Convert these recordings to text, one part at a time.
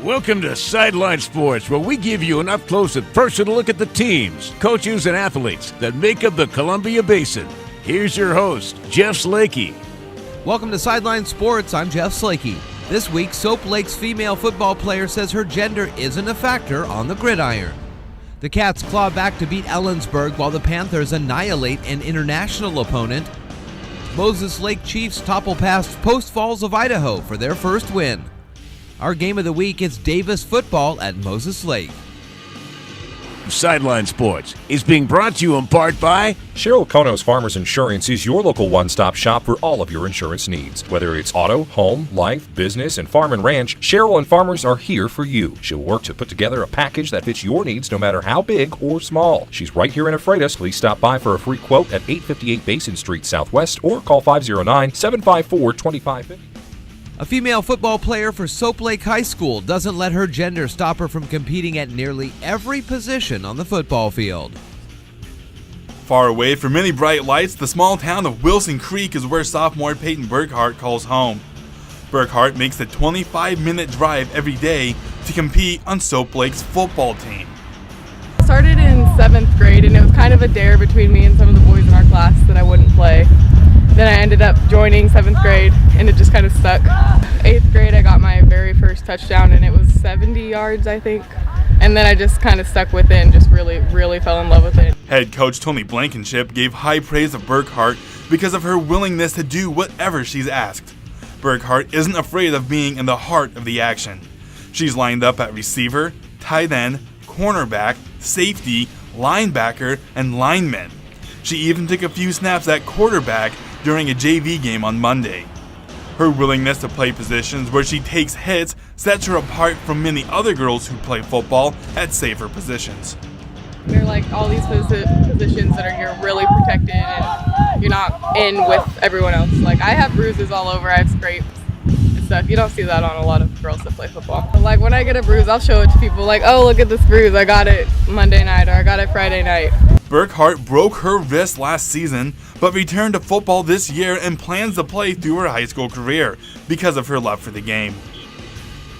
Welcome to Sideline Sports, where we give you an up-close and personal look at the teams, coaches, and athletes that make up the Columbia Basin. Here's your host, Jeff Slakey. Welcome to Sideline Sports. I'm Jeff Slakey. This week, Soap Lake's female football player says her gender isn't a factor on the gridiron. The Cats claw back to beat Ellensburg while the Panthers annihilate an international opponent. Moses Lake Chiefs topple past Post Falls of Idaho for their first win. Our game of the week is Davis football at Moses Lake. Sideline Sports is being brought to you in part by Cheryl Konos Farmers Insurance is your local one-stop shop for all of your insurance needs. Whether it's auto, home, life, business, and farm and ranch, Cheryl and Farmers are here for you. She'll work to put together a package that fits your needs no matter how big or small. She's right here in Ephrata. Please stop by for a free quote at 858 Basin Street Southwest or call 509-754-2550. A female football player for Soap Lake High School doesn't let her gender stop her from competing at nearly every position on the football field. Far away from many bright lights, the small town of Wilson Creek is where sophomore Peyton Burkhart calls home. Burkhart makes a 25-minute drive every day to compete on Soap Lake's football team. I started in 7th grade, and it was kind of a dare between me and some of the boys in our class that I wouldn't play. Then I ended up joining 7th grade, and it just kind of stuck. 8th grade, I got my very first touchdown, and it was 70 yards, I think. And then I just kind of stuck with it and just really fell in love with it. Head coach Tony Blankenship gave high praise of Burkhart because of her willingness to do whatever she's asked. Burkhart isn't afraid of being in the heart of the action. She's lined up at receiver, tight end, cornerback, safety, linebacker, and lineman. She even took a few snaps at quarterback during a JV game on Monday. Her willingness to play positions where she takes hits sets her apart from many other girls who play football at safer positions. They're like all these positions that you're really protected and you're not in with everyone else. Like I have bruises all over, I have scrapes and stuff. You don't see that on a lot of girls that play football. Like when I get a bruise, I'll show it to people like, oh, look at this bruise. I got it Monday night or I got it Friday night. Burkhart broke her wrist last season, but returned to football this year and plans to play through her high school career because of her love for the game.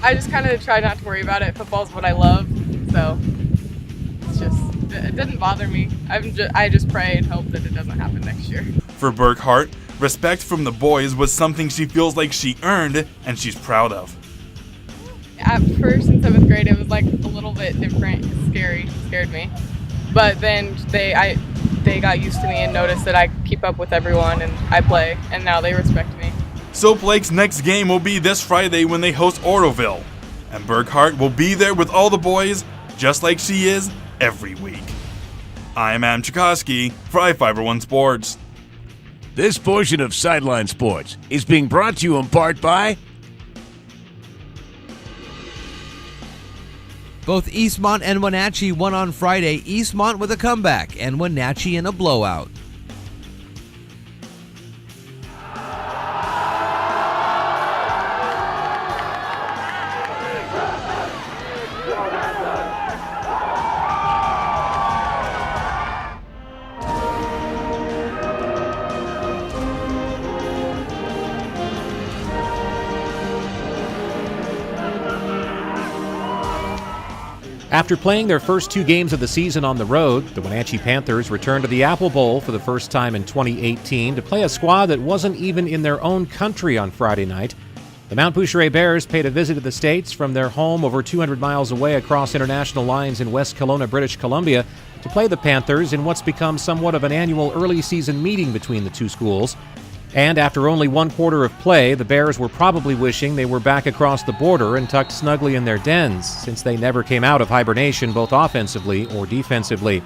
I just kind of try not to worry about it. Football's what I love, so it didn't bother me. I just pray and hope that it doesn't happen next year. For Burkhart, respect from the boys was something she feels like she earned and she's proud of. At first in 7th grade, it was like a little bit different, scary, scared me. But then they got used to me and noticed that I keep up with everyone and I play, and now they respect me. Soap Lake's next game will be this Friday when they host Oroville, and Burkhart will be there with all the boys, just like she is every week. I'm Adam Chikoski for s5e1 Sports. This portion of Sideline Sports is being brought to you in part by Both Eastmont and Wenatchee won on Friday, Eastmont with a comeback and Wenatchee in a blowout. After playing their first 2 games of the season on the road, the Wenatchee Panthers returned to the Apple Bowl for the first time in 2018 to play a squad that wasn't even in their own country on Friday night. The Mount Boucheray Bears paid a visit to the States from their home over 200 miles away across international lines in West Kelowna, British Columbia, to play the Panthers in what's become somewhat of an annual early season meeting between the two schools. And after only 1 quarter of play, the Bears were probably wishing they were back across the border and tucked snugly in their dens, since they never came out of hibernation both offensively or defensively.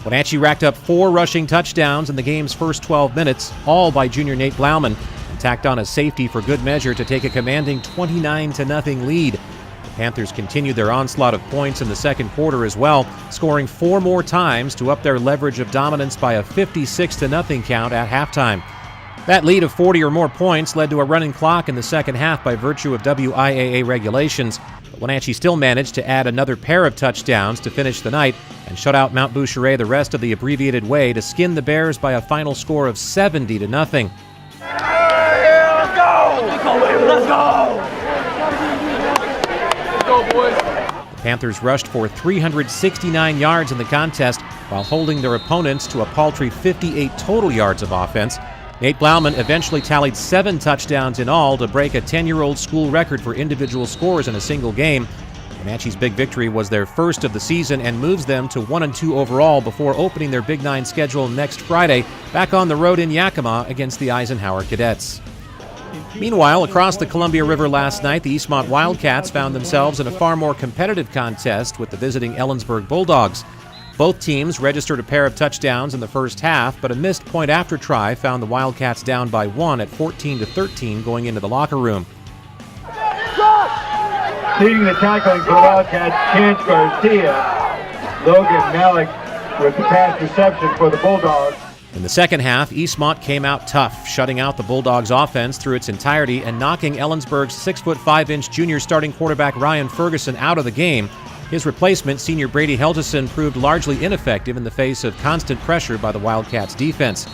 Wenatchee racked up 4 rushing touchdowns in the game's first 12 minutes, all by junior Nate Blauman, and tacked on a safety for good measure to take a commanding 29-0 lead. The Panthers continued their onslaught of points in the second quarter as well, scoring 4 more times to up their leverage of dominance by a 56-0 count at halftime. That lead of 40 or more points led to a running clock in the second half by virtue of WIAA regulations. But Wenatchee still managed to add another pair of touchdowns to finish the night and shut out Mount Boucheray the rest of the abbreviated way to skin the Bears by a final score of 70-0. Let's go! Let's go! The Panthers rushed for 369 yards in the contest while holding their opponents to a paltry 58 total yards of offense. Nate Blauman eventually tallied 7 touchdowns in all to break a 10-year-old school record for individual scores in a single game. Wenatchee's big victory was their first of the season and moves them to 1-2 overall before opening their Big 9 schedule next Friday, back on the road in Yakima against the Eisenhower Cadets. Meanwhile, across the Columbia River last night, the Eastmont Wildcats found themselves in a far more competitive contest with the visiting Ellensburg Bulldogs. Both teams registered a pair of touchdowns in the first half, but a missed point-after try found the Wildcats down by 1 at 14-13 going into the locker room. Leading the tackling for the Wildcats, Chance Garcia. Logan Malik with the pass reception for the Bulldogs. In the second half, Eastmont came out tough, shutting out the Bulldogs' offense through its entirety and knocking Ellensburg's 6'5" junior starting quarterback Ryan Ferguson out of the game. His replacement, senior Brady Helgeson, proved largely ineffective in the face of constant pressure by the Wildcats' defense.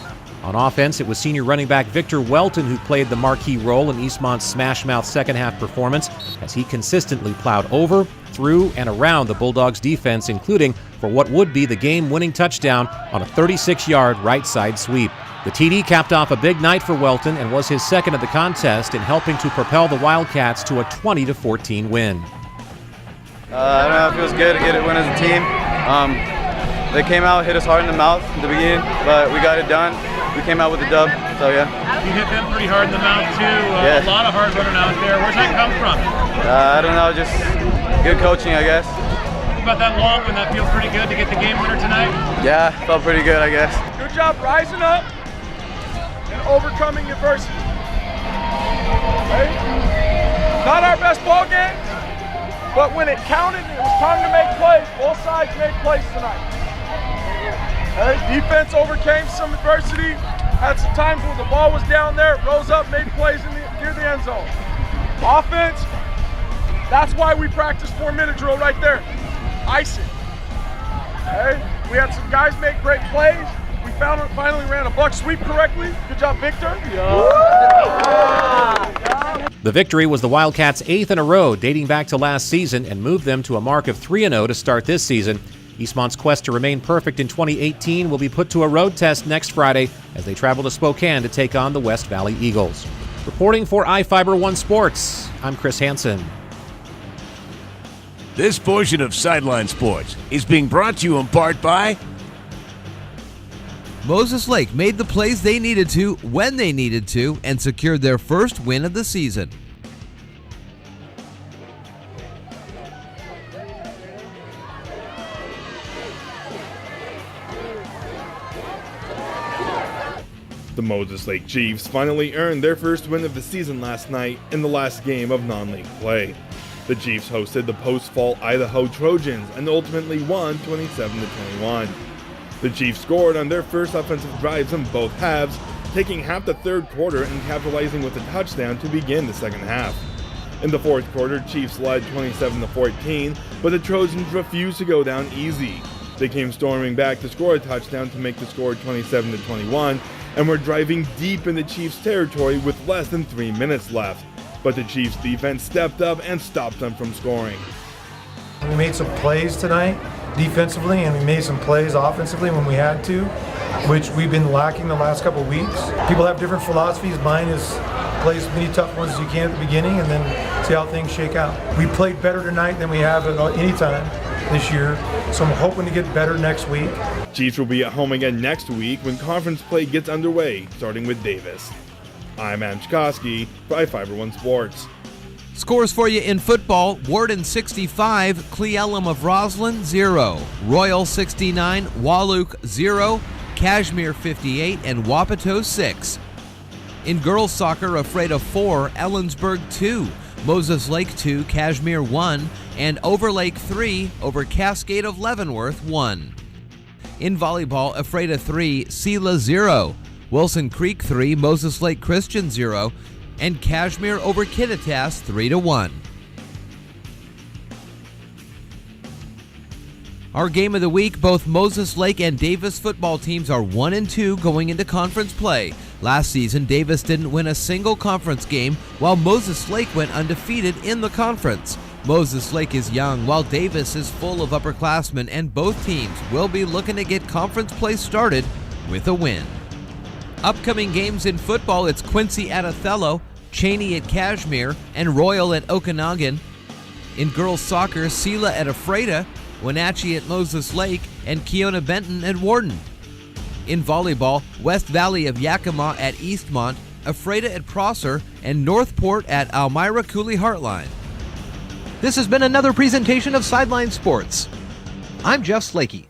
On offense, it was senior running back Victor Welton who played the marquee role in Eastmont's smash-mouth second-half performance as he consistently plowed over, through, and around the Bulldogs' defense, including for what would be the game-winning touchdown on a 36-yard right-side sweep. The TD capped off a big night for Welton and was his second of the contest in helping to propel the Wildcats to a 20-14 win. I don't know, it feels good to get a win as a team. They came out, hit us hard in the mouth at the beginning, but we got it done. We came out with the dub, so yeah. You hit them pretty hard in the mouth too. Yeah. A lot of hard running out there. Where's that come from? I don't know, just good coaching, I guess. About that long one, that feels pretty good to get the game winner tonight? Yeah, felt pretty good, I guess. Good job rising up and overcoming adversity. Right? Not our best ball game, but when it counted, it was time to make plays. Both sides made plays tonight. Right? Defense overcame some adversity, had some times where the ball was down there, rose up, made plays near the end zone. Offense, that's why we practice 4-minute drill right there. Ice it. Okay? We had some guys make great plays. We finally ran a buck sweep correctly. Good job, Victor. The victory was the Wildcats' 8th in a row dating back to last season and moved them to a mark of 3-0 to start this season. Eastmont's quest to remain perfect in 2018 will be put to a road test next Friday as they travel to Spokane to take on the West Valley Eagles. Reporting for s5e1 Sports, I'm Chris Hansen. This portion of Sideline Sports is being brought to you in part by Moses Lake made the plays they needed to when they needed to and secured their first win of the season. The Moses Lake Chiefs finally earned their first win of the season last night in the last game of non-league play. The Chiefs hosted the post-fall Idaho Trojans and ultimately won 27-21. The Chiefs scored on their first offensive drives in both halves, taking half the third quarter and capitalizing with a touchdown to begin the second half. In the fourth quarter, Chiefs led 27-14, but the Trojans refused to go down easy. They came storming back to score a touchdown to make the score 27-21, and were driving deep in the Chiefs' territory with less than 3 minutes left. But the Chiefs' defense stepped up and stopped them from scoring. We made some plays tonight defensively, and we made some plays offensively when we had to, which we've been lacking the last couple of weeks. People have different philosophies. Mine is play as many tough ones as you can at the beginning and then see how things shake out. We played better tonight than we have at any time this year, so I'm hoping to get better next week. Chiefs will be at home again next week when conference play gets underway, starting with Davis. I'm Adam Chikoski for s5e1 Sports. Scores for you in football: Warden 65, Cleellum of Roslyn 0, Royal 69, Wahluke 0, Kashmir 58, and Wapato 6. In girls soccer, Ephrata 4, Ellensburg 2, Moses Lake 2, Kashmir 1, and Overlake 3 over Cascade of Leavenworth 1. In volleyball, Ephrata 3, Sela 0, Wilson Creek 3, Moses Lake Christian 0, and Kashmir over Kittitas 3-1. Our game of the week, both Moses Lake and Davis football teams are 1-2 going into conference play. Last season, Davis didn't win a single conference game, while Moses Lake went undefeated in the conference. Moses Lake is young, while Davis is full of upperclassmen, and both teams will be looking to get conference play started with a win. Upcoming games in football, it's Quincy at Othello, Cheney at Kashmir, and Royal at Okanagan. In girls soccer, Sela at Ephrata, Wenatchee at Moses Lake, and Keona Benton at Warden. In volleyball, West Valley of Yakima at Eastmont, Ephrata at Prosser, and Northport at Elmira Cooley Heartline. This has been another presentation of Sideline Sports. I'm Jeff Slakey.